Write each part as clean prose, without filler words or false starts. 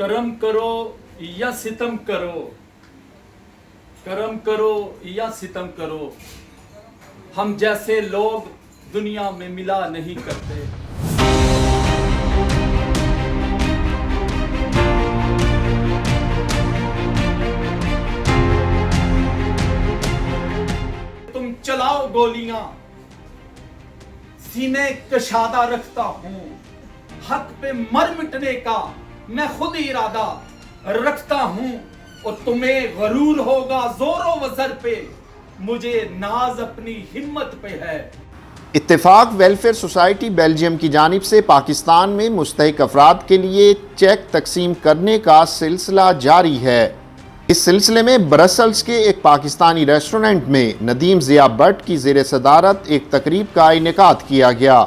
करम करो या सितम करो, करम करो या सितम करो, हम जैसे लोग दुनिया में मिला नहीं करते। तुम चलाओ गोलियां, सीने कशादा रखता हूं, हक पे मर मिटने का मैं खुद इरादा रखता हूं, और तुम्हें गरूर होगा जोरों वज़र पे, मुझे नाज अपनी हिम्मत पे है। इत्तेफाक वेलफेयर सोसाइटी बेल्जियम की जानिब से पाकिस्तान में मुस्तहिक अफराद के लिए चेक तकसीम करने का सिलसिला जारी है। इस सिलसिले में ब्रसल्स के एक पाकिस्तानी रेस्टोरेंट में नदीम ज़िया भट्ट की ज़ेर सदारत एक तकरीब का इनेकाद किया गया।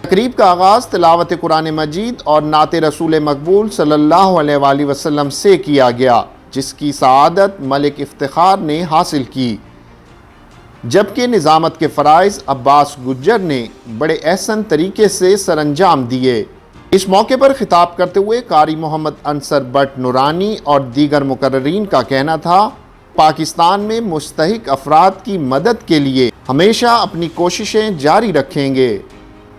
तकरीब का आगाज़ तिलावत कुरान मजीद और नात रसूल मकबूल सल्लल्लाहु अलैहि वसल्लम से किया गया, जिसकी सआदत मलिक इफ्तिखार ने हासिल की, जबकि निज़ामत के फ़राइज़ अब्बास गुज्जर ने बड़े अहसन तरीके से सरअंजाम दिए। इस मौके पर खिताब करते हुए कारी मोहम्मद अंसर भट्ट नूरानी और दीगर मुकर्ररीन का कहना था, पाकिस्तान में मुस्तहिक अफराद की मदद के लिए हमेशा अपनी कोशिशें जारी रखेंगे।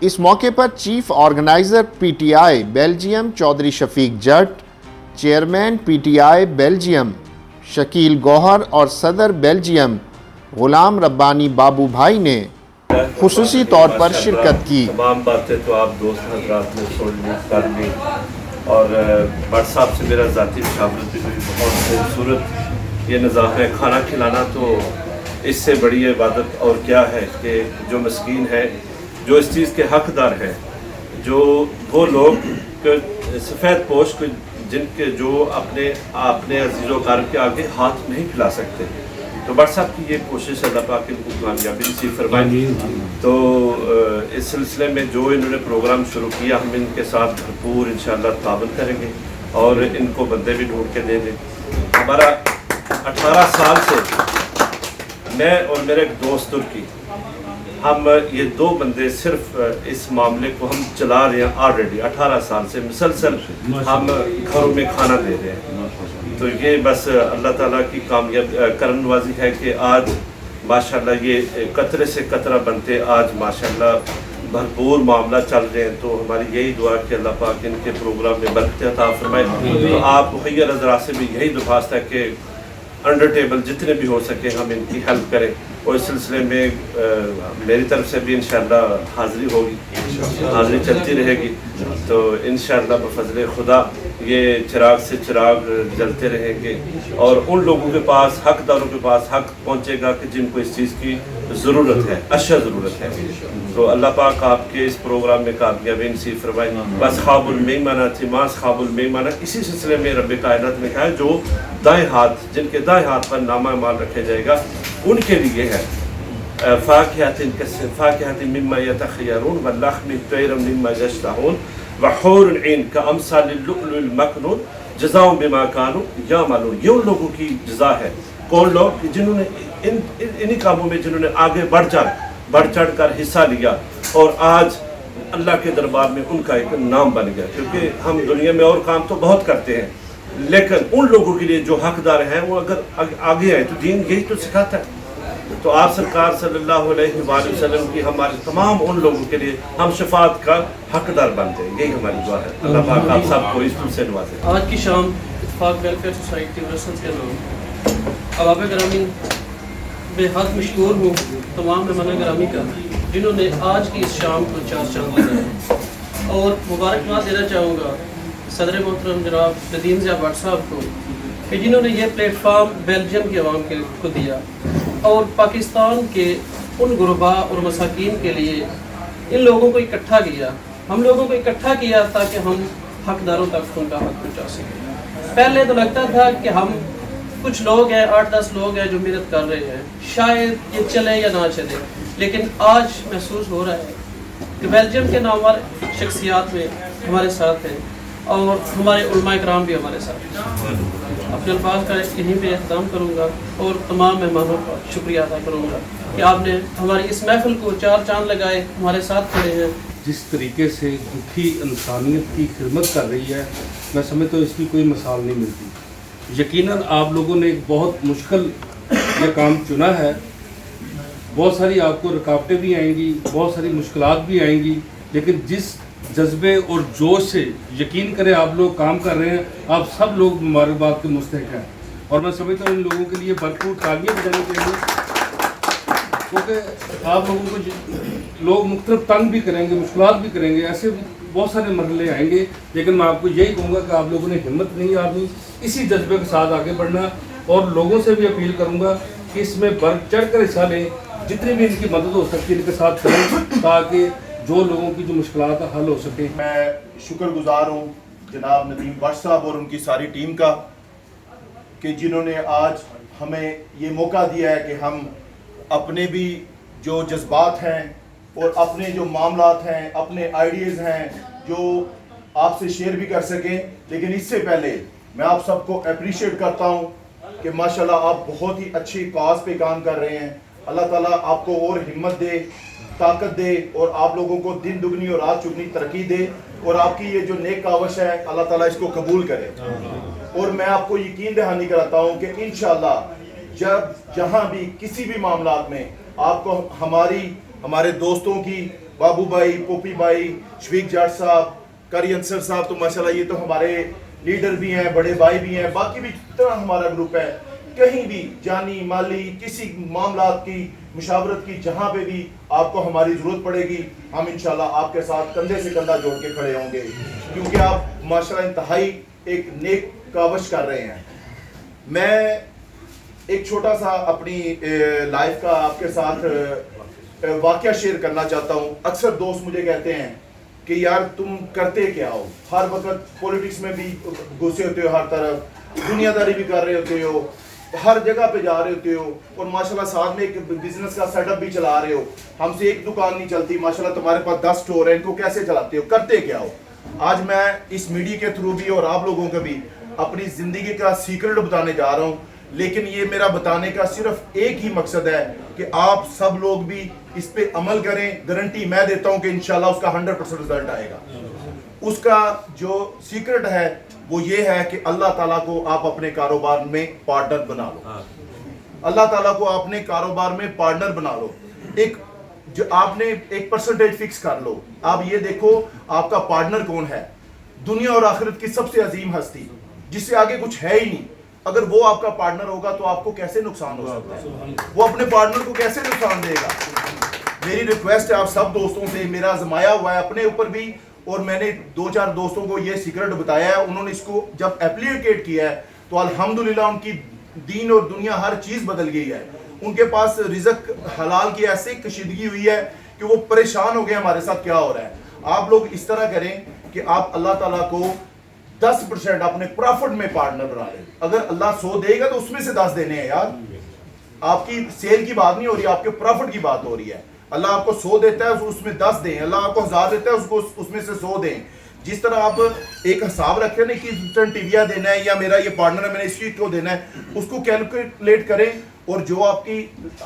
इस मौके पर chief organiser PTI Belgium Chaudhry Shafiq Jatt, chairman PTI Belgium Shakeel Gohar और सदर बेल्जियम गुलाम रब्बानी बाबू भाई ने खुसूसी तौर पर शिरकत की। तमाम बातें तो आप दोस्त हज़रात ने सुन ली, कर ली, और भट्ट साहब से मेरा ज़ाती मुशावरत भी हुई। बहुत खूबसूरत ये निज़ाम है। खाना खिलाना तो इससे बड़ी इबादत और क्या है कि जो मस्कीन है, जो इस चीज़ के हकदार हैं, जो वो लोग सफ़ेद पोश को जिनके जो अपने अजीज़ व कारब के आगे हाथ नहीं फैला सकते, तो भट्ट साहब की ये कोशिश अल्लाह पाक इनको कामयाबी नसीब फरमाए। तो इस सिलसिले में जो इन्होंने प्रोग्राम शुरू किया, हम इनके साथ भरपूर इंशाअल्लाह ताबन करेंगे और इनको बंदे भी ढूंढ के देंगे। हमारा 18 साल से मैं और मेरे एक दोस्त तुर्की, हम ये दो बंदे सिर्फ इस मामले को हम चला रहे हैं। ऑलरेडी 18 साल से मुसलसल हम घरों में खाना दे रहे हैं। तो ये बस अल्लाह ताला की कामयाब करम नवाजी है कि आज माशाल्लाह ये कतरे से कतरा बनते आज माशाल्लाह भरपूर मामला चल रहे हैं। तो हमारी यही दुआ कि अल्लाह पाक इनके प्रोग्राम में बरकत अता फरमाए। तो आप मुहैया हज़रात से भी यही दरख्वास्त है कि अंडर टेबल जितने भी हो सके हम इनकी हेल्प करें, और इस सिलसिले में मेरी तरफ से भी इंशाअल्लाह हाज़िरी होगी, हाज़िरी चलती रहेगी। तो इंशाअल्लाह बफ़ज़ल खुदा ये चिराग से चिराग जलते रहेंगे और उन लोगों के पास, हकदारों के पास हक पहुँचेगा कि जिनको इस चीज़ की ज़रूरत है, अशद ज़रूरत है। तो अल्लाह पाक आपके इस प्रोग्राम में कामयाबी नसीब फरमाए। बस ख़ाबुल मेमना थी मास ख़ाबुल मेमना, इसी सिलसिले में रब कायनात ने कहा है जो दाएँ हाथ, जिनके दाएँ हाथ पर नामा माल रखा जाएगा उनके लिए है फ़ाकिहतिन मिम्मा यतख़य्यरून व लहमिन तय्यरिन मिम्मा यश्तहून व हूरुन ऐन कअमसालिल लुअलुइल मकनून जज़ाओ बिमा कानू यअमलून। ये उन लोगों की जज़ा है। कौन लोग? जिन्होंने इन्हीं कामों में जिन्होंने आगे बढ़ चढ़ कर हिस्सा लिया, और आज अल्लाह के दरबार में उनका एक नाम बन गया। क्योंकि हम दुनिया में और काम तो बहुत करते हैं, लेकिन उन लोगों के लिए जो हकदार हैं वो अगर आगे आए तो दीन यही तो सिखाता है। तो आप सरकार सल्लल्लाहु अलैहि वसल्लम की हमारे तमाम उन लोगों के लिए हम शफाअत का हकदार बन जाए, यही हमारी दुआ है। अल्लाह पाक आप सबको इस से नवाजे। आज की शाम इत्तेफाक वेलफेयर सोसाइटी ब्रसल्स के लोग अवाब ग्रामीण बेहद मशहूर हूँ तमाम मेहमान ग्रामी का, जिन्होंने आज की इस शाम को चार चांद लगाए। और मुबारकबाद देना चाहूँगा सदर मोहतरम जनाब नदीम ज़िया भट्ट साहब को कि जिन्होंने ये प्लेटफार्म बेल्जियम की आवाम को दिया और पाकिस्तान के उन गुरबा और मसाकीन के लिए इन लोगों को इकट्ठा किया, हम लोगों को इकट्ठा किया ताकि हम हकदारों तक उनका हक पहुँचा सकें। पहले तो लगता था कि हम कुछ लोग हैं, 8-10 लोग हैं जो मेहनत कर रहे हैं, शायद ये चले या ना चले, लेकिन आज महसूस हो रहा है कि बेल्जियम के नामवर शख्सियात में हमारे साथ हैं और हमारे उलमा इकराम भी हमारे साथ हैं। अपने अल्फाज का यहीं पे एहतराम करूँगा और तमाम मेहमानों का शुक्रिया अदा करूँगा कि आपने हमारी इस महफिल को चार चांद लगाए, हमारे साथ खड़े हैं। जिस तरीके से दुखी इंसानियत की खिदमत कर रही है, मैं समझता हूँ इसकी कोई मिसाल नहीं मिलती। यकीनन आप लोगों ने एक बहुत मुश्किल ये काम चुना है, बहुत सारी आपको रुकावटें भी आएंगी, बहुत सारी मुश्किलात भी आएंगी, लेकिन जिस जज्बे और जोश से यकीन करें आप लोग काम कर रहे हैं, आप सब लोग मुबारकबाद के मुस्तहिक हैं। और मैं समझता हूँ इन लोगों के लिए भरपूर तालियां बजानी चाहिए, क्योंकि आप लोगों को लोग मुख्तलिफ तंग भी करेंगे, मुश्किलात भी करेंगे, ऐसे बहुत सारे मरहले आएंगे, लेकिन मैं आपको यही कहूँगा कि आप लोगों ने हिम्मत नहीं हारनी, इसी जज्बे के साथ आगे बढ़ना। और लोगों से भी अपील करूँगा कि इसमें बढ़ चढ़ कर हिस्सा लें, जितनी भी इनकी मदद हो सकती है इनके साथ करें, ताकि जो लोगों की जो मुश्किलात हल हो सके। मैं शुक्रगुजार हूँ जनाब नदीम भट्ट साहब और उनकी सारी टीम का कि जिन्होंने आज हमें ये मौका दिया है कि हम अपने भी जो जज्बात हैं और अपने जो मामलात हैं, अपने आइडियाज़ हैं, जो आपसे शेयर भी कर सकें। लेकिन इससे पहले मैं आप सबको अप्रिशिएट करता हूँ कि माशाल्लाह आप बहुत ही अच्छी कॉज पे काम कर रहे हैं। अल्लाह ताला आपको और हिम्मत दे, ताकत दे और आप लोगों को दिन दुगनी और रात चुगनी तरक्की दे, और आपकी ये जो नेक कावश है अल्लाह ताला इसको कबूल करे। और मैं आपको यकीन दहानी कराता हूँ कि इंशाअल्लाह जब जहाँ भी किसी भी मामलात में आपको हमारे दोस्तों की, बाबू भाई, पोपी भाई, शफीक जाट साहब, कारी अंसर साहब, तो माशाल्लाह ये तो हमारे लीडर भी हैं, बड़े भाई भी हैं, बाकी भी जितना हमारा ग्रुप है, कहीं भी जानी माली किसी मामलात की मुशावरत की जहाँ पे भी आपको हमारी ज़रूरत पड़ेगी, हम इंशाल्लाह आपके साथ कंधे से कंधा जोड़ के खड़े होंगे, क्योंकि आप माशाल्लाह इंतहाई एक नेक कावश कर रहे हैं। मैं एक छोटा सा अपनी लाइफ का आपके साथ वाक़या शेयर करना चाहता हूँ। अक्सर दोस्त मुझे कहते हैं कि यार तुम करते क्या हो, हर वक्त पॉलिटिक्स में भी घुसे होते हो, हर तरफ दुनियादारी भी कर रहे होते हो, हर जगह पे जा रहे होते हो, और माशाल्लाह साथ में एक बिजनेस का सेटअप भी चला रहे हो। हमसे एक दुकान नहीं चलती, माशाल्लाह तुम्हारे पास 10 स्टोर है, इनको कैसे चलाते हो, करते क्या हो? आज मैं इस मीडिया के थ्रू भी और आप लोगों को भी अपनी ज़िंदगी का सीक्रेट बताने जा रहा हूँ, लेकिन ये मेरा बताने का सिर्फ एक ही मकसद है कि आप सब लोग भी इस पे अमल करें। गारंटी मैं देता हूँ कि इंशाल्लाह उसका 100% रिजल्ट आएगा। उसका जो सीक्रेट है वो ये है कि अल्लाह ताला को आप अपने कारोबार में पार्टनर बना लो। अल्लाह ताला को अपने कारोबार में पार्टनर बना लो। एक जो आपने एक परसेंटेज फिक्स कर लो। आप ये देखो आपका पार्टनर कौन है, दुनिया और आखिरत की सबसे अजीम हस्ती जिससे आगे कुछ है ही नहीं। अगर वो आपका पार्टनर होगा तो आपको कैसे नुकसान हो सकता है, वो अपने पार्टनर को कैसे नुकसान देगा। मेरी रिक्वेस्ट है आप सब दोस्तों से, मेरा आजमाया हुआ है अपने ऊपर भी, और मैंने 2-4 दोस्तों को ये सीक्रेट बताया है, उन्होंने इसको जब एप्लीकेट किया है तो अल्हम्दुलिल्लाह उनकी दीन और दुनिया हर चीज़ बदल गई है। उनके पास रिज़्क हलाल की ऐसी कशीदगी हुई है कि वो परेशान हो गए हमारे साथ क्या हो रहा है। आप लोग इस तरह करें कि आप अल्लाह ताला को 10% अपने प्रॉफिट में पार्टनर बना लें। अगर अल्लाह 100 देगा तो उसमें से 10 देने हैं यार। आपकी सेल की बात नहीं हो रही, आपके प्रॉफिट की बात हो रही है। अल्लाह आपको 100 देता है उसमें 10 दें, अल्लाह आपको 1000 देता है उसको उसमें से 100 दें। जिस तरह आप एक हिसाब रखें ना कि टीविया देना है या मेरा ये पार्टनर है मैंने इसकी को देना है, उसको कैलकुलेट करें, और जो आपकी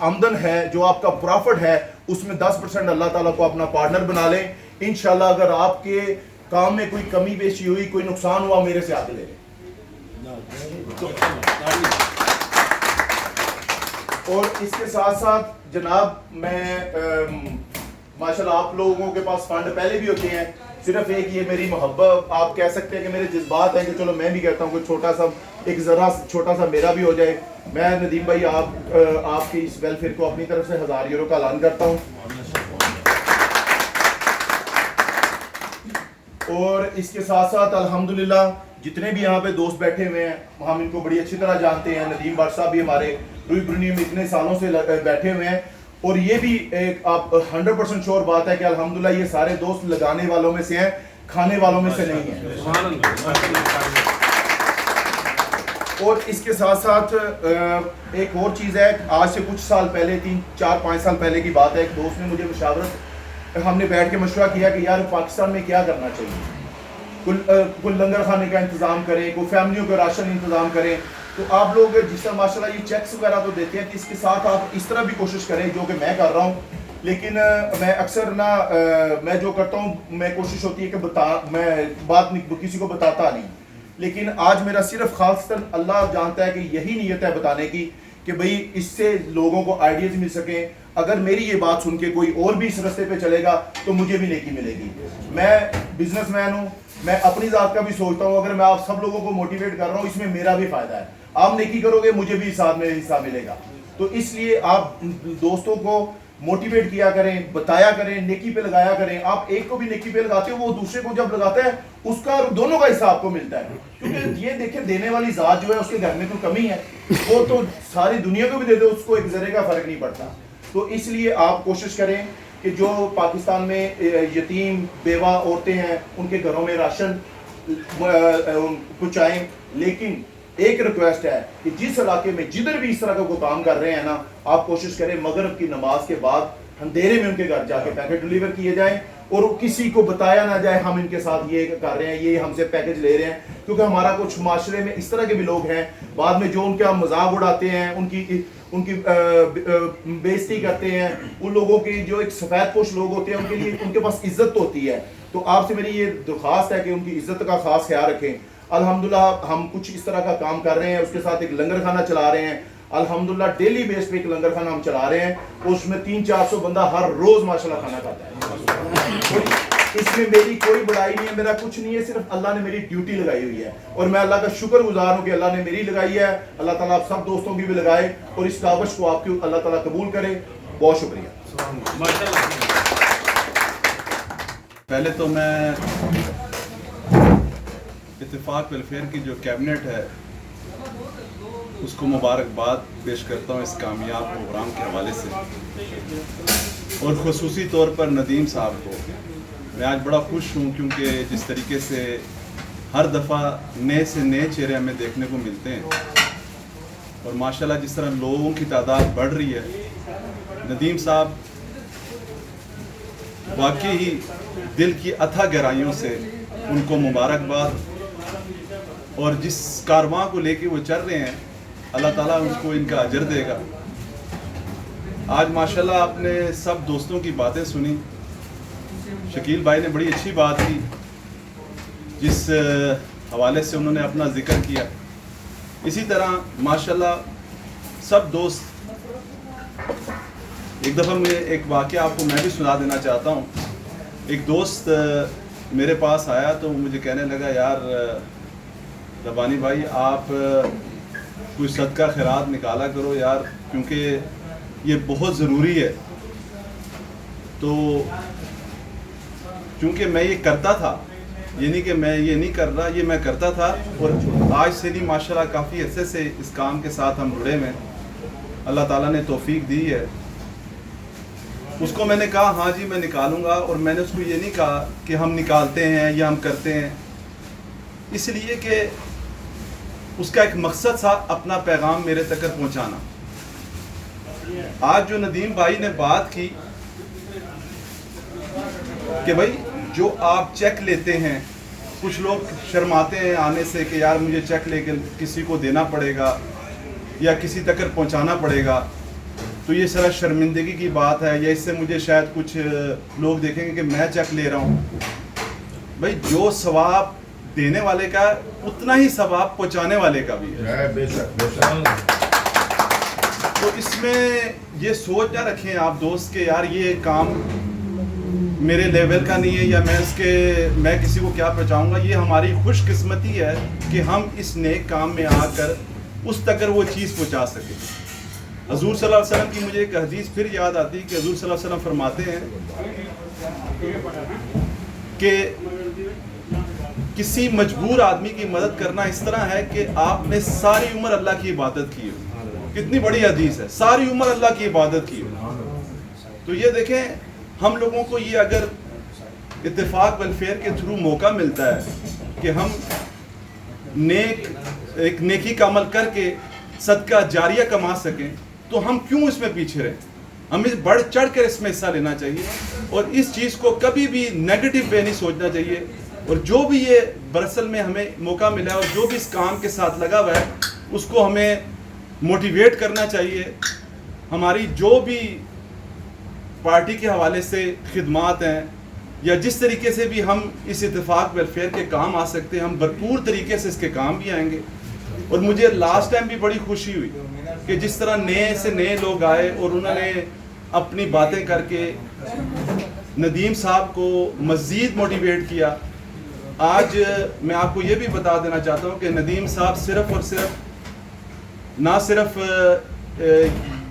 आमदन है, जो आपका प्रॉफिट है, उसमें 10% अल्लाह ताला को अपना पार्टनर बना लें। इंशाल्लाह अगर आपके काम में कोई कमी पेशी हुई, कोई नुकसान हुआ, मेरे से आगे ले लें। और इसके साथ साथ जनाब मैं माशाल्लाह आप लोगों के पास फंड पहले भी होते हैं, सिर्फ एक ये मेरी मोहब्बत आप कह सकते हैं कि मेरे जज्बात हैं कि चलो मैं भी कहता हूँ कि छोटा सा एक ज़रा छोटा सा मेरा भी हो जाए। मैं नदीम भाई आपकी इस वेलफेयर को अपनी तरफ से 1000 यूरो का ऐलान करता हूँ। और इसके साथ साथ अल्हम्दुलिल्लाह जितने भी यहाँ पे दोस्त बैठे हुए हैं हम इनको बड़ी अच्छी तरह जानते हैं। नदीम भट्ट साहब भी हमारे रूई ब्रुनी में इतने सालों से बैठे हुए हैं, और ये भी एक आप 100% श्योर बात है कि अल्हम्दुलिल्लाह ये सारे दोस्त लगाने वालों में से हैं, खाने वालों में से नहीं है। और इसके साथ साथ एक और चीज़ है, आज से कुछ साल पहले 3-4-5 साल पहले की बात है, एक दोस्त ने मुझे हमने बैठ के मशवरा किया कि यार पाकिस्तान में क्या करना चाहिए, कोई लंगर खाने का इंतज़ाम करें, कोई फैमिलियों का राशन इंतज़ाम करें। तो आप लोग जिस तरह माशाल्लाह ये चेक्स वगैरह तो देते हैं, तो इसके साथ आप इस तरह भी कोशिश करें जो कि मैं कर रहा हूँ لیکن میں اکثر میں جو کرتا ہوں میں کوشش ہوتی ہے کہ میں بات کسی کو بتاتا نہیں، لیکن آج میرا صرف خاصتاً اللہ جانتا ہے کہ یہی نیت ہے بتانے کی کہ بھئی اس سے لوگوں کو آئیڈیاز مل سکیں. اگر میری یہ بات سن کے کوئی اور بھی اس رستے پہ چلے گا تو مجھے بھی نیکی ملے گی. میں بزنس مین ہوں، میں اپنی ذات کا بھی سوچتا ہوں، اگر میں آپ سب لوگوں کو موٹیویٹ کر رہا ہوں اس میں میرا بھی فائدہ ہے. آپ نیکی کرو گے مجھے بھی ساتھ میں حصہ ملے گا. تو اس لیے آپ دوستوں کو موٹیویٹ کیا کریں، بتایا کریں، نیکی پہ لگایا کریں. آپ ایک کو بھی نیکی پہ لگاتے ہو وہ دوسرے کو جب لگاتا ہے اس کا دونوں کا حصہ آپ کو ملتا ہے. کیونکہ یہ دیکھیں دینے والی ذات جو ہے اس کے گھر میں کوئی کمی ہے وہ تو ساری دنیا کو بھی دے دے اس کو ایک ذرے کا فرق نہیں پڑتا. تو اس لیے آپ کوشش کریں کہ جو پاکستان میں یتیم بیوہ عورتیں ہیں ان کے گھروں میں راشن پہنچائیں. لیکن ایک ریکویسٹ ہے کہ جس علاقے میں جدھر بھی اس طرح کا کوئی کام کر رہے ہیں نا، آپ کوشش کریں مغرب کی نماز کے بعد اندھیرے میں ان کے گھر جا کے پیکٹ ڈلیور کیے جائیں اور کسی کو بتایا نہ جائے ہم ان کے ساتھ یہ کر رہے ہیں، یہ ہم سے پیکج لے رہے ہیں. کیونکہ ہمارا کچھ معاشرے میں اس طرح کے بھی لوگ ہیں بعد میں جو ان کا مذاق اڑاتے ہیں، ان کی بےعزتی کرتے ہیں. ان لوگوں کی جو ایک سفید پوش لوگ ہوتے ہیں ان کے لیے ان کے پاس عزت ہوتی ہے. تو آپ سے میری یہ درخواست ہے کہ ان کی عزت کا خاص خیال رکھیں. الحمدللہ ہم کچھ اس طرح کا کام کر رہے ہیں، اس کے ساتھ ایک لنگر خانہ چلا رہے ہیں. الحمدللہ ڈیلی بیس پہ ایک لنگر خانہ ہم چلا رہے ہیں، اس میں 300-400 بندہ ہر روز ماشاءاللہ کھانا کھاتا ہے. اس میں میری کوئی بڑائی نہیں ہے، میرا کچھ نہیں ہے، صرف اللہ نے میری ڈیوٹی لگائی ہوئی ہے اور میں اللہ کا شکر گزار ہوں کہ اللہ نے میری لگائی ہے. اللہ تعالیٰ آپ سب دوستوں کی بھی لگائے اور اس کاوش کو آپ کی اللہ تعالیٰ قبول کرے. بہت شکریہ. پہلے تو میں اتفاق ویلفیئر کی جو کیبنٹ ہے اس کو مبارکباد پیش کرتا ہوں اس کامیاب پروگرام کے حوالے سے، اور خصوصی طور پر ندیم صاحب کو. میں آج بڑا خوش ہوں کیونکہ جس طریقے سے ہر دفعہ نئے سے نئے چہرے ہمیں دیکھنے کو ملتے ہیں اور ماشاءاللہ جس طرح لوگوں کی تعداد بڑھ رہی ہے. ندیم صاحب واقعی ہی دل کی اتھا گہرائیوں سے ان کو مبارکباد، اور جس کارواں کو لے کے وہ چل رہے ہیں اللہ تعالیٰ اس کو ان کا اجر دے گا. آج ماشاءاللہ آپ نے سب دوستوں کی باتیں سنی. شکیل بھائی نے بڑی اچھی بات کی جس حوالے سے انہوں نے اپنا ذکر کیا. اسی طرح ماشاءاللہ سب دوست، ایک دفعہ میں ایک واقعہ آپ کو میں بھی سنا دینا چاہتا ہوں. ایک دوست میرے پاس آیا تو مجھے کہنے لگا یار ربانی بھائی آپ کوئی صدقہ خیرات نکالا کرو یار، کیونکہ یہ بہت ضروری ہے. تو چونکہ میں یہ کرتا تھا، یہ نہیں کہ میں یہ نہیں کر رہا، یہ میں کرتا تھا اور آج سے نہیں ماشاءاللہ کافی عرصے سے اس کام کے ساتھ ہم جڑے میں اللہ تعالیٰ نے توفیق دی ہے. اس کو میں نے کہا ہاں جی میں نکالوں گا، اور میں نے اس کو یہ نہیں کہا کہ ہم نکالتے ہیں یا ہم کرتے ہیں، اس لیے کہ اس کا ایک مقصد تھا اپنا پیغام میرے تک پہنچانا. آج جو ندیم بھائی نے بات کی کہ بھائی جو آپ چیک لیتے ہیں، کچھ لوگ شرماتے ہیں آنے سے کہ یار مجھے چیک لے کے کسی کو دینا پڑے گا یا کسی تک پہنچانا پڑے گا، تو یہ سارا شرمندگی کی بات ہے، یا اس سے مجھے شاید کچھ لوگ دیکھیں گے کہ میں چیک لے رہا ہوں. بھائی جو ثواب دینے والے کا اتنا ہی ثواب پہنچانے والے کا بھی ہے. بے شک. تو اس میں یہ سوچ نہ رکھیں آپ دوست کہ یار یہ کام میرے لیول کا نہیں ہے یا میں کسی کو کیا پہنچاؤں گا. یہ ہماری خوش قسمتی ہے کہ ہم اس نیک کام میں آ کر اس تک وہ چیز پہنچا سکیں. حضور صلی اللہ علیہ وسلم کی مجھے ایک حدیث پھر یاد آتی کہ حضور صلی اللہ علیہ وسلم فرماتے ہیں کہ کسی مجبور آدمی کی مدد کرنا اس طرح ہے کہ آپ نے ساری عمر اللہ کی عبادت کی ہو. کتنی بڑی حدیث ہے، ساری عمر اللہ کی عبادت کی ہو. تو یہ دیکھیں ہم لوگوں کو یہ اگر اتفاق ویلفیئر کے تھرو موقع ملتا ہے کہ ہم ایک نیکی کا عمل کر کے صدقہ جاریہ کما سکیں، تو ہم کیوں اس میں پیچھے رہیں؟ ہمیں بڑھ چڑھ کر اس میں حصہ لینا چاہیے اور اس چیز کو کبھی بھی نیگیٹو وے نہیں سوچنا چاہیے. اور جو بھی یہ برسل میں ہمیں موقع ملا ہے اور جو بھی اس کام کے ساتھ لگا ہوا ہے اس کو ہمیں موٹیویٹ کرنا چاہیے. ہماری جو بھی पार्टी के हवाले से खिदमात हैं या जिस तरीके से भी हम इस इत्तेफाक वेलफेयर के काम आ सकते हैं, हम भरपूर तरीके से इसके काम भी आएंगे। और मुझे लास्ट टाइम भी बड़ी खुशी हुई कि जिस तरह नए से नए लोग आए और उन्होंने अपनी बातें करके नदीम साहब को मज़ीद मोटिवेट किया। आज मैं आपको ये भी बता देना चाहता हूँ कि नदीम साहब सिर्फ़ और सिर्फ ना सिर्फ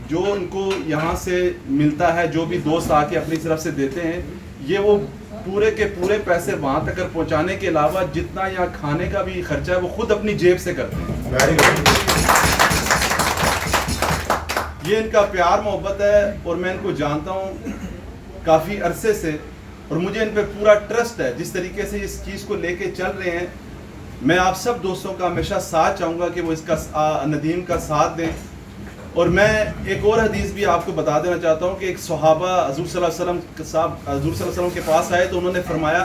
जो उनको यहाँ से मिलता है, जो भी दोस्त आके अपनी तरफ से देते हैं, ये वो पूरे के पूरे पैसे वहाँ तक पहुँचाने के अलावा जितना यहाँ खाने का भी खर्चा है वो खुद अपनी जेब से करते हैं। ये इनका प्यार मोहब्बत है और मैं इनको जानता हूँ काफ़ी अरसे से और मुझे इन पे पूरा ट्रस्ट है। जिस तरीके से इस चीज़ को लेके चल रहे हैं, मैं आप सब दोस्तों का हमेशा साथ चाहूँगा कि वो इसका नदीम का साथ दें। और मैं एक और हदीस भी आपको बता देना चाहता हूँ कि एक सहाबा हज़ूर सल्लल्लाहु अलैहि वसल्लम के पास आए तो उन्होंने फरमाया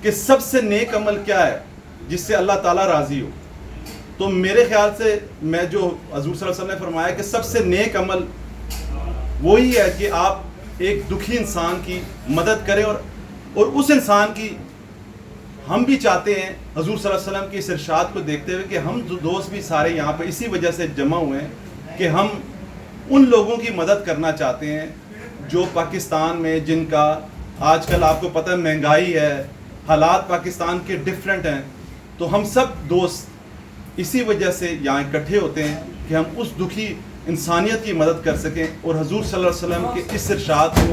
कि सबसे नेक अमल क्या है जिससे अल्लाह ताला राज़ी हो। तो मेरे ख्याल से मैं जो हज़ूर सल्लल्लाहु अलैहि वसल्लम ने फरमाया कि सबसे नेक अमल वही है कि आप एक दुखी इंसान की मदद करें और उस इंसान की हम भी चाहते हैं हज़ूर सल्लल्लाहु अलैहि वसल्लम की इस इरशाद को देखते हुए कि हम दोस्त भी सारे यहाँ पर इसी वजह से जमा हुए हैं कि हम उन लोगों की मदद करना चाहते हैं जो पाकिस्तान में, जिनका आजकल आपको पता है महंगाई है, हालात पाकिस्तान के डिफरेंट हैं। तो हम सब दोस्त इसी वजह से यहाँ इकट्ठे होते हैं कि हम उस दुखी इंसानियत की मदद कर सकें और हज़ूर सल्लल्लाहु अलैहि वसल्लम के इस इरशाद को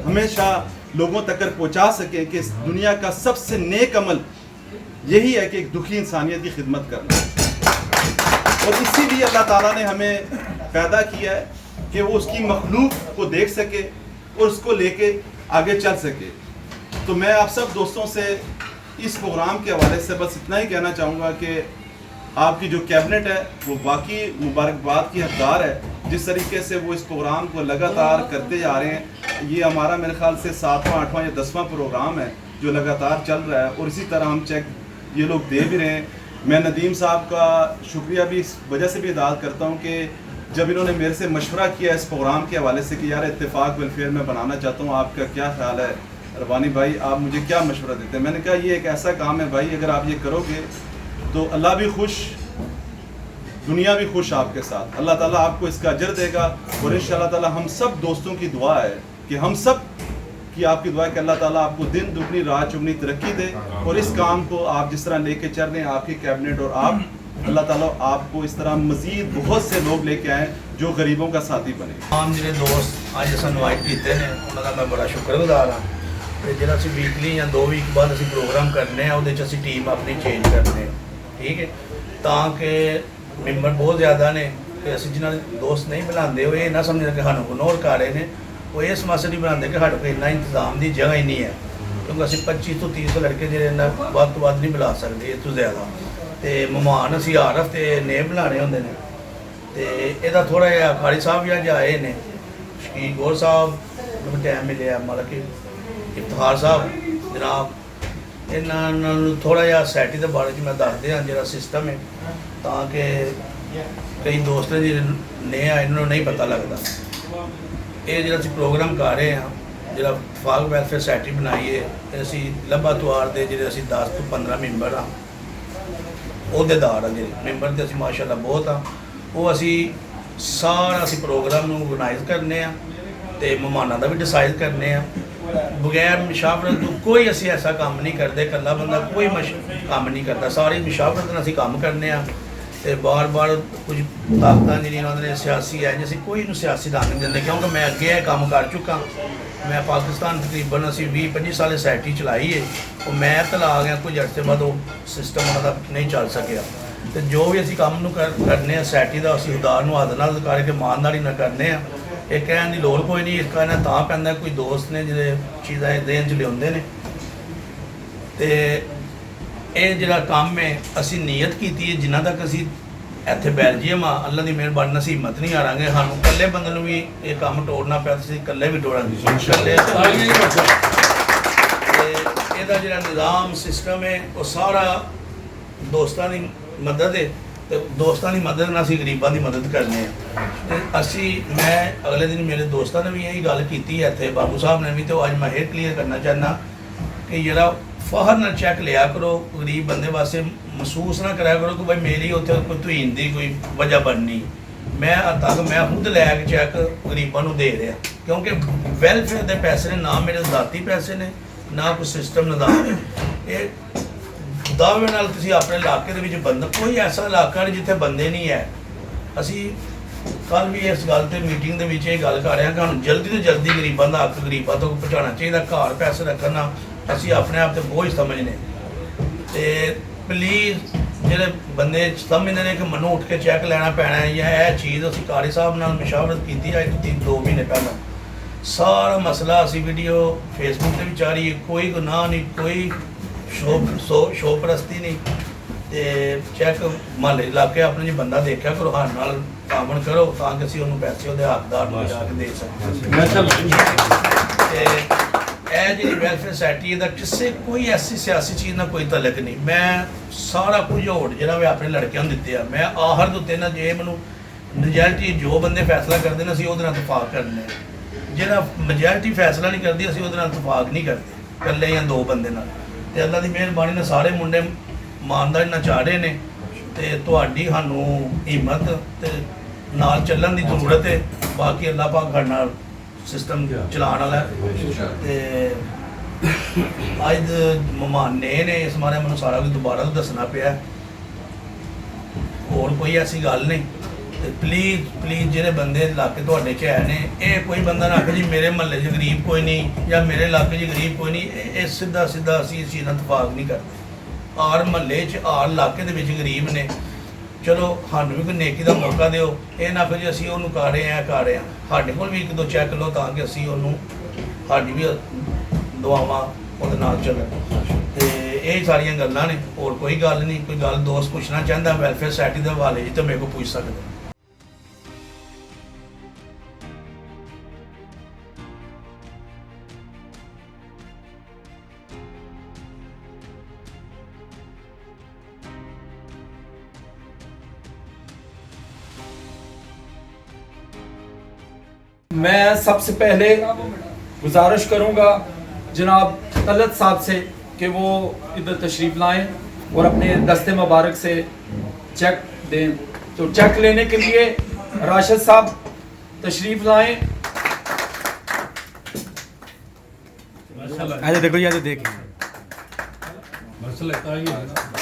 हमेशा लोगों तक पहुँचा सकें कि इस दुनिया का सबसे नेक अमल यही है कि एक दुखी इंसानियत की खिदमत करना। और इसीलिए अल्लाह ताला ने हमें पैदा किया है कि वो उसकी मखलूक को देख सके और उसको लेके आगे चल सके। तो मैं आप सब दोस्तों से इस प्रोग्राम के हवाले से बस इतना ही कहना चाहूँगा कि आपकी जो कैबिनेट है वो बाकी मुबारकबाद की हकदार है। जिस तरीके से वो इस प्रोग्राम को लगातार करते जा रहे हैं, ये हमारा मेरे ख्याल से 7वां 8वां या 10वां प्रोग्राम है जो लगातार चल रहा है और इसी तरह हम चेक ये लोग दे भी रहे हैं। मैं नदीम साहब का शुक्रिया भी इस वजह से भी अदा करता हूँ कि जब इन्होंने मेरे से मशवरा किया इस प्रोग्राम के हवाले से कि यार इत्तेफाक वेलफेयर में बनाना चाहता हूँ, आपका क्या ख्याल है रवानी भाई, आप मुझे क्या मशवरा देते हैं। मैंने कहा ये एक ऐसा काम है भाई, अगर आप ये करोगे तो अल्लाह भी खुश, दुनिया भी खुश आपके साथ, अल्लाह ताला आपको इसका अजर देगा। और इंशाअल्लाह ताला हम सब दोस्तों की दुआ है कि हम सब कि आपकी दुआ है कि अल्लाह ताला आपको दिन दुगनी रात चौगनी तरक्की दे और इस काम को आप जिस तरह लेके चल रहे हैं, आपकी कैबिनेट और आप, अल्लाह ताला आपको इस तरह मज़ीद बहुत से लोग लेके आए जो गरीबों का साथी बने। आम जिहड़े दोस्त अज अस इनवाइट किए हैं उन्होंने मैं बड़ा शुक्रगुजार हाँ। तो जो असी वीकली या 2 वीक बाद असी प्रोग्राम करने असी टीम अपनी चेंज करते हैं, ठीक है, ताकि मैंबर बहुत ज़्यादा ने कि असी जिन्होंने दोस्त नहीं बुलाते वो ये ना समझना कि सानू इग्नोर कर रहे हैं। वो इस वास्ते नहीं बनाते कि साढ़े को इन्ना इंतजाम की जगह ही नहीं है, क्योंकि असी 25 तो 30 लड़के जो वध तो वध नहीं बुला सकते इस तो ज़्यादा। तो मेहमान असी हर हफ्ते नए बुलाने होंगे ने। तो यदा थोड़ा जहा खाली साहब भी अज आए ने, शकील गौर साहब को टाइम मिले, मतलब कि इफ्तार साहब जनाब, इन्होंने थोड़ा जहा सैटी के बारे में मैं दस दिया जो सिस्टम है, ताकि कई दोस्त ने जो नए आए इन्होंने नहीं पता लगता। ये जो असी प्रोग्राम कर रहे हैं जो इत्तेफाक वेलफेयर सोसाइटी बनाई है, असी लब्बा तवार के जो 10 तो 15 मैंबर हाँ, अहदेदार हाँ, जो मैंबर तो असी माशाअल्लाह बहुत हाँ। वो असी सारा असी प्रोग्राम ऑर्गेनाइज करने तो मेहमानों का भी डिसाइड करने बगैर मशावरत तो कोई असी ऐसा काम नहीं करते, कला बंदा कोई काम नहीं करता, सारी मशावरत असी काम करने तो बार बार कुछ ताकत जी सियासी है जी कोई सियासी दान नहीं देंगे, क्योंकि मैं अगे काम कर चुका। मैं पाकिस्तान तकरीबन असी 20-25 साल सोसाइटी चलाई है और मैं तला आ गया, कुछ अर्से बाद वो सिस्टम उन्होंने नहीं चल सकिया। तो जो भी असी काम करने सोसाइटी का असी उदार आदर करके ईमानदारी न करने ये कहने की लोड़ कोई नहीं, कहना तां पैंदा कोई दोस्त ने जो चीज़ां देन च लियाउंदे ने। तो ये जो काम है असी नीयत की है, जिन्ना तक असी इत्थे बेल्जियम आ अल्लाह की मेहरबानी असी हिम्मत नहीं हारांगे, सानू कल्ले बंदे नूं भी ये काम तोड़ना पिया तो असी कल्ले भी तोड़ांगे कल्ले। इहदा जिहड़ा निज़ाम सिस्टम है वो सारा दोस्तां दी मदद है ਤੇ ਦੋਸਤਾਂ ਦੀ ਮਦਦ ਨਾਲ ਅਸੀਂ ਗਰੀਬਾਂ ਦੀ ਮਦਦ ਕਰਨੇ ਆ। ਤੇ ਮੈਂ ਅਗਲੇ ਦਿਨ ਮੇਰੇ ਦੋਸਤਾਂ ਨੇ ਵੀ ਇਹੀ ਗੱਲ ਕੀਤੀ ਹੈ ਇੱਥੇ, ਬਾਬੂ ਸਾਹਿਬ ਨੇ ਵੀ, ਤੇ ਅੱਜ ਮੈਂ ਇਹ ਕਲੀਅਰ ਕਰਨਾ ਚਾਹੁੰਦਾ ਕਿ ਜਿਹੜਾ ਫਹਰ ਨਾਲ ਚੈੱਕ ਲਿਆ ਕਰੋ, ਗਰੀਬ ਬੰਦੇ ਵਾਸਤੇ ਮਹਿਸੂਸ ਨਾ ਕਰਿਆ ਕਰੋ ਕਿ ਭਾਈ ਮੇਰੀ ਉੱਥੇ ਕੋਈ ਧੁਈਨ ਦੀ ਕੋਈ ਵਜ੍ਹਾ ਬਣਨੀ। ਮੈਂ ਅੱਜ ਤੱਕ ਮੈਂ ਖੁਦ ਲੈ ਕੇ ਚੈੱਕ ਗਰੀਬਾਂ ਨੂੰ ਦੇ ਰਿਹਾ, ਕਿਉਂਕਿ ਵੈਲਫੇਅਰ ਦੇ ਪੈਸੇ ਨੇ, ਨਾ ਮੇਰੇ ਜ਼ਾਤੀ ਪੈਸੇ ਨੇ, ਨਾ ਕੋਈ ਸਿਸਟਮ ਨਿਜ਼ਾਮ ਹੈ। ਇਹ ਦਾਅਵੇ ਨਾਲ ਤੁਸੀਂ ਆਪਣੇ ਇਲਾਕੇ ਦੇ ਵਿੱਚ ਬੰਦਾ, ਕੋਈ ਐਸਾ ਇਲਾਕਾ ਨਹੀਂ ਜਿੱਥੇ ਬੰਦੇ ਨਹੀਂ ਹੈ। ਅਸੀਂ ਕੱਲ ਵੀ ਇਸ ਗੱਲ ਤੇ ਮੀਟਿੰਗ ਦੇ ਵਿੱਚ ਇਹ ਗੱਲ ਕਰ ਰਹੇ ਹਾਂ ਕਿ ਹੁਣ ਜਲਦੀ ਤੋਂ ਜਲਦੀ ਗਰੀਬਾਂ ਦਾ ਹੱਕ ਗਰੀਬਾਂ ਤੋਂ ਪਹੁੰਚਾਉਣਾ ਚਾਹੀਦਾ। ਘਰ ਪੈਸੇ ਰੱਖਣਾ ਅਸੀਂ ਆਪਣੇ ਆਪ ਤੇ ਬੋਝ ਸਮਝਨੇ, ਤੇ ਪਲੀਜ਼ ਜਿਹੜੇ ਬੰਦੇ ਸਮਝਦੇ ਨੇ ਕਿ ਮੈਨੂੰ ਉੱਠ ਕੇ ਚੈੱਕ ਲੈਣਾ ਪੈਣਾ ਹੈ ਜਾਂ ਇਹ ਚੀਜ਼, ਅਸੀਂ ਕਾਰੀ ਸਾਹਿਬ ਨਾਲ ਮਸ਼ਾਵਰਤ ਕੀਤੀ ਅੱਜ ਤੋਂ 2 ਮਹੀਨੇ ਪਹਿਲਾਂ। ਸਾਰਾ ਮਸਲਾ ਅਸੀਂ ਵੀਡੀਓ ਫੇਸਬੁੱਕ ਤੇ ਵੀ ਜਾ ਰਹੀ ਹੈ, ਕੋਈ ਗੁਨਾਹ ਨਹੀਂ, ਕੋਈ ਸ਼ੋਪਰਸਤੀ ਨਹੀਂ, ਤੇ ਚੈੱਕ ਮਹੱਲੇ ਇਲਾਕੇ ਆਪਣੇ ਜੀ ਬੰਦਾ ਦੇਖਿਆ ਕਰੋ, ਹੱਥ ਨਾਲ ਕਾਮਣ ਕਰੋ ਤਾਂ ਕਿ ਅਸੀਂ ਉਹਨੂੰ ਪੈਸੇ ਉਹਦੇ ਹੱਕਦਾਰ ਨੂੰ ਜਾ ਕੇ ਦੇ ਸਕੀਏ। ਤੇ ਇਹ ਜਿਹੜੀ ਵੈਲਫੇਅਰ ਸੋਸਾਇਟੀ ਦਾ ਕਿਸੇ ਕੋਈ ਐਸੀ ਸਿਆਸੀ ਚੀਜ਼ ਨਾਲ ਕੋਈ ਤਲਕ ਨਹੀਂ। ਮੈਂ ਸਾਰਾ ਕੁਝ ਹੋੜ ਜਿਹੜਾ ਮੈਂ ਆਪਣੇ ਲੜਕਿਆਂ ਨੂੰ ਦਿੱਤੇ ਆ, ਮੈਂ ਆਖਰ ਦੇ ਉੱਤੇ ਨਾ ਜੇ ਮੈਨੂੰ ਮੈਜੋਰਟੀ ਜੋ ਬੰਦੇ ਫੈਸਲਾ ਕਰਦੇ ਨੇ ਅਸੀਂ ਉਹਦੇ ਨਾਲ ਇਤਫਾਕ ਕਰਨੇ, ਜਿਹੜਾ ਮੈਜੋਰਟੀ ਫੈਸਲਾ ਨਹੀਂ ਕਰਦੀ ਅਸੀਂ ਉਹਦੇ ਨਾਲ ਇਤਫਾਕ ਨਹੀਂ ਕਰਦੇ, ਇਕੱਲੇ ਜਾਂ 2 ਬੰਦੇ ਨਾਲ। ਤੇ ਅੱਲਾ ਦੀ ਮਿਹਰਬਾਨੀ ਨਾਲ ਸਾਰੇ ਮੁੰਡੇ ਇਮਾਨਦਾਰੀ ਨਾਲ ਚਾਹ ਰਹੇ ਨੇ, ਤੇ ਤੁਹਾਡੀ ਸਾਨੂੰ ਹਿੰਮਤ ਤੇ ਨਾਲ ਚੱਲਣ ਦੀ ਜ਼ਰੂਰਤ ਹੈ। ਬਾਕੀ ਅੱਲਾ ਪਾਕ ਸਾਡੇ ਨਾਲ ਸਿਸਟਮ ਚਲਾਉਣ ਵਾਲਾ ਤੇ ਅੱਜ ਮਹਿਮਾਨ ਨੇ ਇਸ ਬਾਰੇ ਮੈਨੂੰ ਸਾਰਾ ਕੁਝ ਦੁਬਾਰਾ ਦੱਸਣਾ ਪਿਆ, ਹੋਰ ਕੋਈ ਐਸੀ ਗੱਲ ਨਹੀਂ। ਤੇ ਪਲੀਜ਼ ਜਿਹੜੇ ਬੰਦੇ ਇਲਾਕੇ ਤੁਹਾਡੇ 'ਚ ਹੈ ਨੇ, ਇਹ ਕੋਈ ਬੰਦਾ ਨਾ ਆਖੇ ਜੀ ਮੇਰੇ ਮਹੱਲੇ 'ਚ ਗਰੀਬ ਕੋਈ ਨਹੀਂ ਜਾਂ ਮੇਰੇ ਇਲਾਕੇ 'ਚ ਗਰੀਬ ਕੋਈ ਨਹੀਂ, ਇਹ ਸਿੱਧਾ ਅਸੀਂ ਇਸ ਚੀਜ਼ ਨਾਲ ਇਤਫਾਕ ਨਹੀਂ ਕਰਦੇ। ਆਰ ਮਹੱਲੇ 'ਚ ਆਰ ਇਲਾਕੇ ਦੇ ਵਿੱਚ ਗਰੀਬ ਨੇ, ਚਲੋ ਸਾਨੂੰ ਵੀ ਕੋਈ ਨੇਕੀ ਦਾ ਮੌਕਾ ਦਿਓ। ਇਹ ਨਾ ਫਿਰ ਅਸੀਂ ਉਹਨੂੰ ਕਰ ਰਹੇ ਹਾਂ ਸਾਡੇ ਕੋਲ ਵੀ 1-2 ਚੈੱਕ ਲਓ ਤਾਂ ਕਿ ਅਸੀਂ ਉਹਨੂੰ, ਸਾਡੀ ਵੀ ਦੁਆਵਾਂ ਉਹਦੇ ਨਾਲ ਚੱਲਣ। ਤੇ ਇਹ ਸਾਰੀਆਂ ਗੱਲਾਂ ਨੇ, ਹੋਰ ਕੋਈ ਗੱਲ ਨਹੀਂ। ਕੋਈ ਗੱਲ ਦੋਸਤ ਪੁੱਛਣਾ ਚਾਹੁੰਦਾ ਵੈਲਫੇਅਰ ਸੋਸਾਇਟੀ ਦੇ ਹਵਾਲੇ 'ਚ ਤਾਂ ਮੇਰੇ ਕੋਲ ਪੁੱਛ ਸਕਦਾ। मैं सबसे पहले गुजारिश करूंगा जनाब तलत साहब से कि वो इधर तशरीफ़ लाएं और अपने दस्ते मुबारक से चेक दें। तो चेक लेने के लिए राशिद साहब तशरीफ़ लाएं। देखो ये देख लगता है